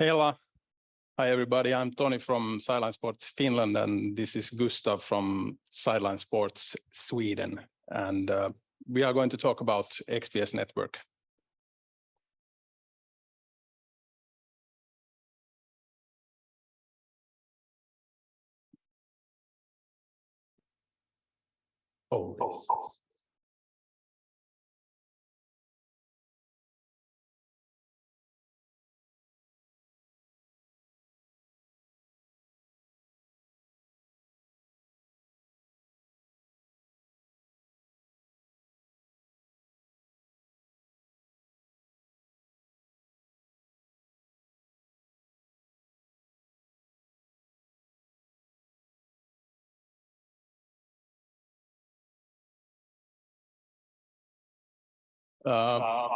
Hela. Hi, everybody. I'm Tony from Sideline Sports Finland, and this is Gustav from Sideline Sports Sweden. And we are going to talk about XPS network. Uh,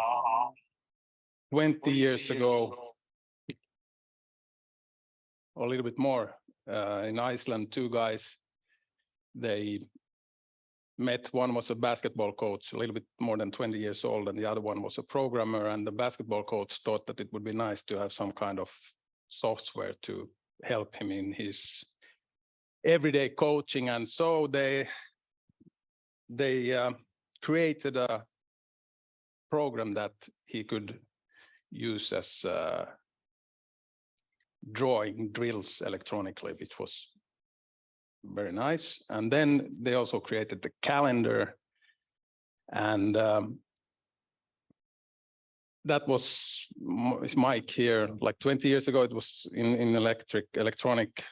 20 years ago, or a little bit more, in Iceland, two guys, they met. One was a basketball coach, a little bit more than 20 years old, and the other one was a programmer. And the basketball coach thought that it would be nice to have some kind of software to help him in his everyday coaching. And so they created a program that he could use as drawing drills electronically, which was very nice. And then they also created the calendar, and that was Mike here. Like 20 years ago, it was in electronic,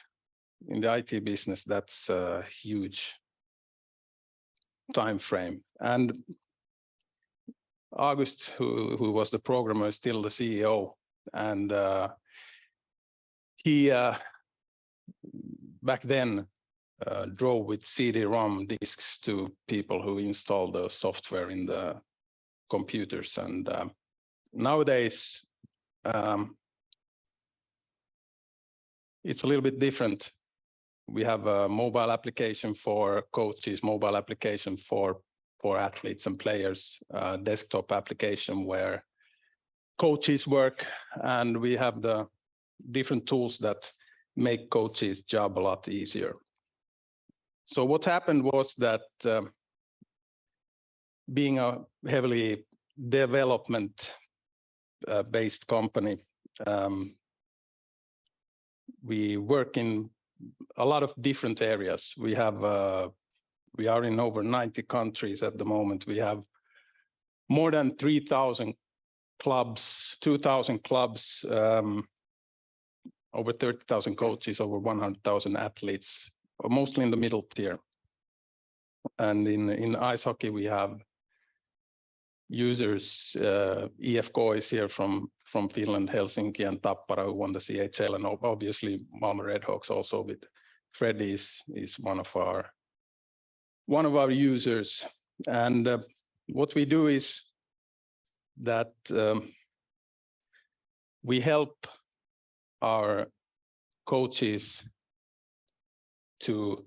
in the IT business. That's a huge time frame. And August, who was the programmer, is still the CEO, and he back then drove with CD-ROM discs to people who installed the software in the computers. And nowadays, it's a little bit different. We have a mobile application for coaches, mobile application for athletes and players, desktop application where coaches work, and we have the different tools that make coaches' job a lot easier. So what happened was that being a heavily development-based company, we work in a lot of different areas. We are in over 90 countries at the moment. We have more than 3,000 clubs, 2,000 clubs, over 30,000 coaches, over 100,000 athletes, mostly in the middle tier. And in ice hockey, we have users. EFK is here from Finland, Helsinki, and Tappara, who won the CHL, and obviously Malmö Redhawks also with Freddie is one of our users. And what we do is that we help our coaches to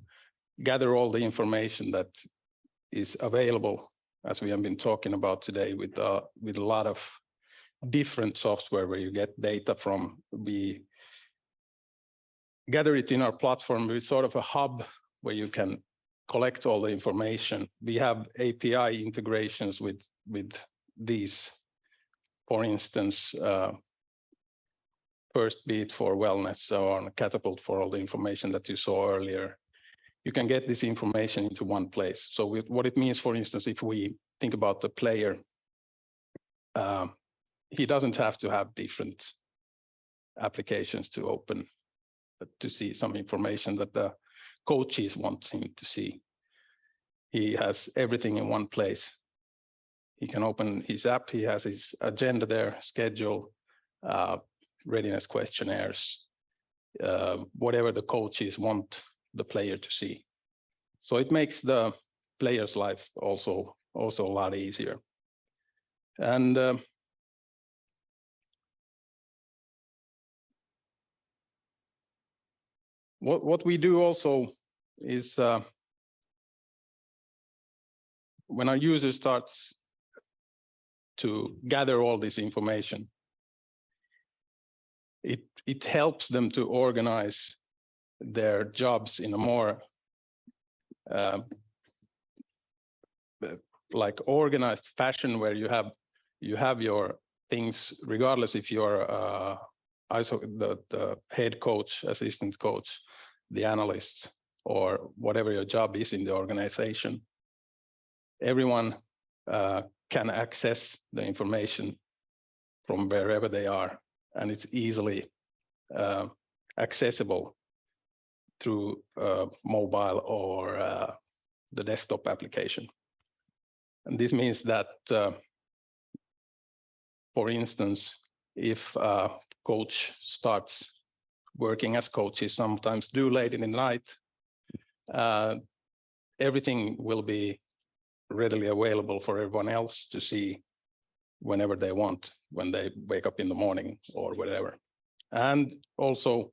gather all the information that is available, as we have been talking about today, with a lot of different software where you get data from. We gather it in our platform. We're sort of a hub where you can collect all the information. We have API integrations with these, for instance, First Beat for wellness, or Catapult for all the information that you saw earlier. You can get this information into one place. So what it means, for instance, if we think about the player, he doesn't have to have different applications to open to see some information that the coaches want him to see. He has everything in one place. He can open his app. He has his agenda there, schedule, readiness questionnaires, whatever the coaches want the player to see. So it makes the player's life also a lot easier. And what we do also is when our user starts to gather all this information, it helps them to organize their jobs in a more like organized fashion, where you have your things, regardless if you're the head coach, assistant coach, the analyst, or whatever your job is in the organization. Everyone can access the information from wherever they are, and it's easily accessible through mobile or the desktop application. And this means that, for instance, if a coach starts working, as coaches sometimes do, late in the night, everything will be readily available for everyone else to see whenever they want, when they wake up in the morning or whatever. And also,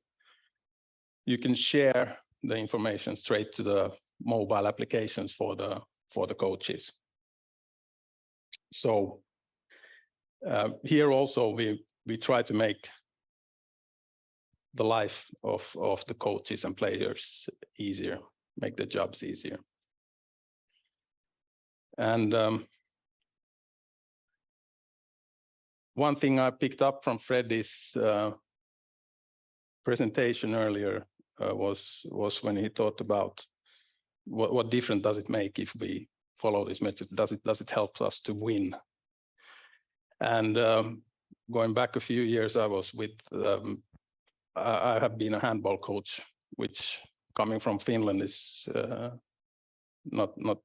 you can share the information straight to the mobile applications for the coaches. So here also we try to make the life of the coaches and players easier, make the jobs easier. And one thing I picked up from Freddy's presentation earlier was when he talked about what difference does it make if we follow this method? Does it help us to win? And going back a few years, I was with I have been a handball coach, which, coming from Finland, is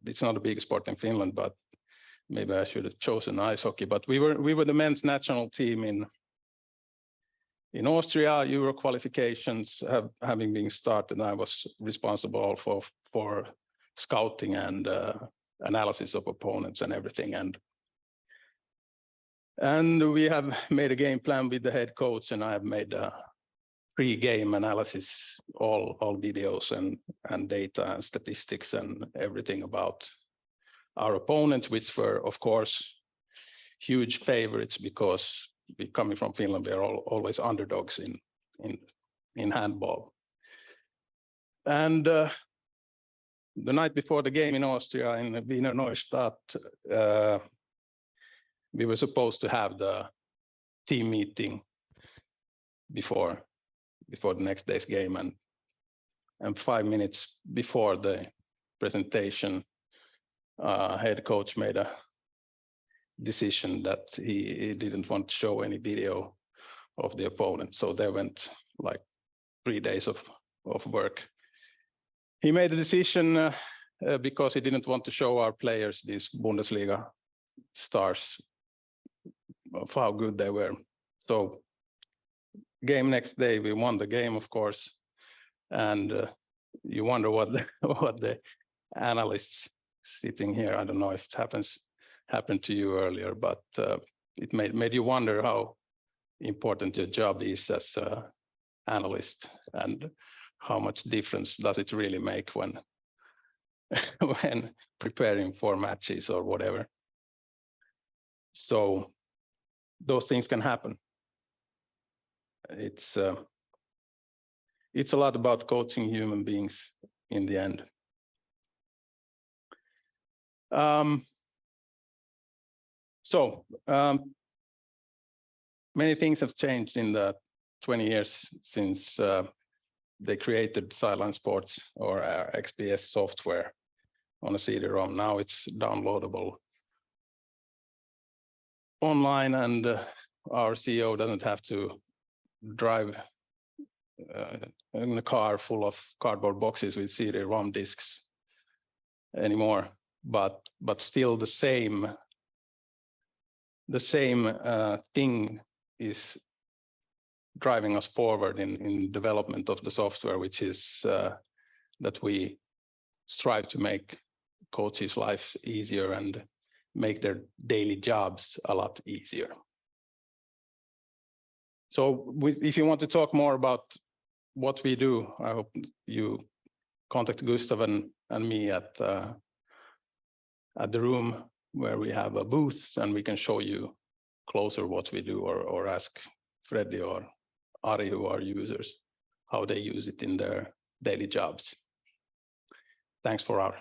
it's not a big sport in Finland, but maybe I should have chosen ice hockey. But we were the men's national team in Austria. Euro qualifications having been started, I was responsible for scouting and analysis of opponents and everything. And we have made a game plan with the head coach, and I have made a pre-game analysis, all videos and data and statistics and everything about our opponents, which were, of course, huge favorites, because coming from Finland, we are always underdogs in handball. And the night before the game in Austria, in Wiener Neustadt, we were supposed to have the team meeting before the next day's game, and 5 minutes before the presentation, head coach made a decision that he didn't want to show any video of the opponent. So there went like 3 days of work. He made a decision because he didn't want to show our players, these Bundesliga stars, of how good they were. So game next day, we won the game, of course, and you wonder what the analysts sitting here, I don't know if it happened to you earlier, but it made you wonder how important your job is as an analyst, and how much difference does it really make when preparing for matches or whatever. So those things can happen. It's a lot about coaching human beings in the end. Many things have changed in the 20 years since they created Sideline Sports, or XPS software, on a CD-ROM. Now it's downloadable online, and our CEO doesn't have to drive in a car full of cardboard boxes with CD-ROM discs anymore. But still the same thing is driving us forward in development of the software, which is that we strive to make coaches' life easier and make their daily jobs a lot easier. So if you want to talk more about what we do, I hope you contact Gustav and me at the room where we have a booth, and we can show you closer what we do, or ask Freddy or Ari, who are users, how they use it in their daily jobs. Thanks for our